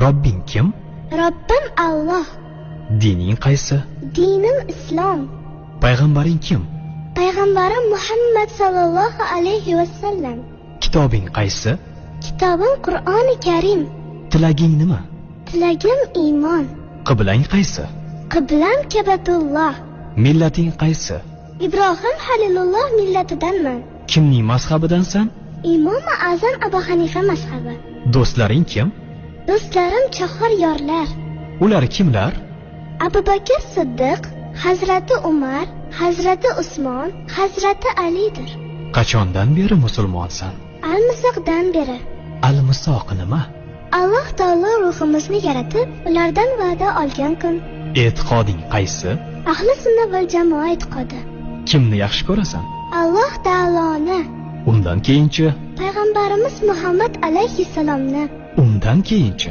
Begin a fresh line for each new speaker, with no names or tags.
Robbing kim?
Robbim Alloh.
Dining qaysi?
Dinim Islom.
Payg'ambaring kim?
Payg'ambarim Muhammad sallallohu alayhi vasallam.
Kitobing qaysi?
Kitobim Qur'oni Karim.
Tilaging nima?
Tilagim iymon.
Qiblang qaysi?
Qiblam Kabatulloh.
Millating qaysi?
Ibrohim Halilulloh millatidanman.
Kimning mazhabidansan?
Imom Azam Abu Hanifa mazhabi.
Do'stlaring kim?
Do'stlarim chahor yorlar.
Ular kimlar?
Abu Bakr Siddiq, Hazrati Umar, Hazrati Usmon, Hazrati Alidir.
Qachondan beri musulmonsan?
Al-Misoqdan beri.
Al-Misoq nima?
Alloh taolo ruhimizni yaratib, ulardan va'da olgan kun.
E'tiqoding qaysi?
Ahli sunna val jamoa e'tiqodi.
Kimni yaxshi ko'rasan?
Alloh taoloni.
Undan keyinchi?
Payg'ambarimiz Muhammad alayhissalomni.
Undan keyinchi?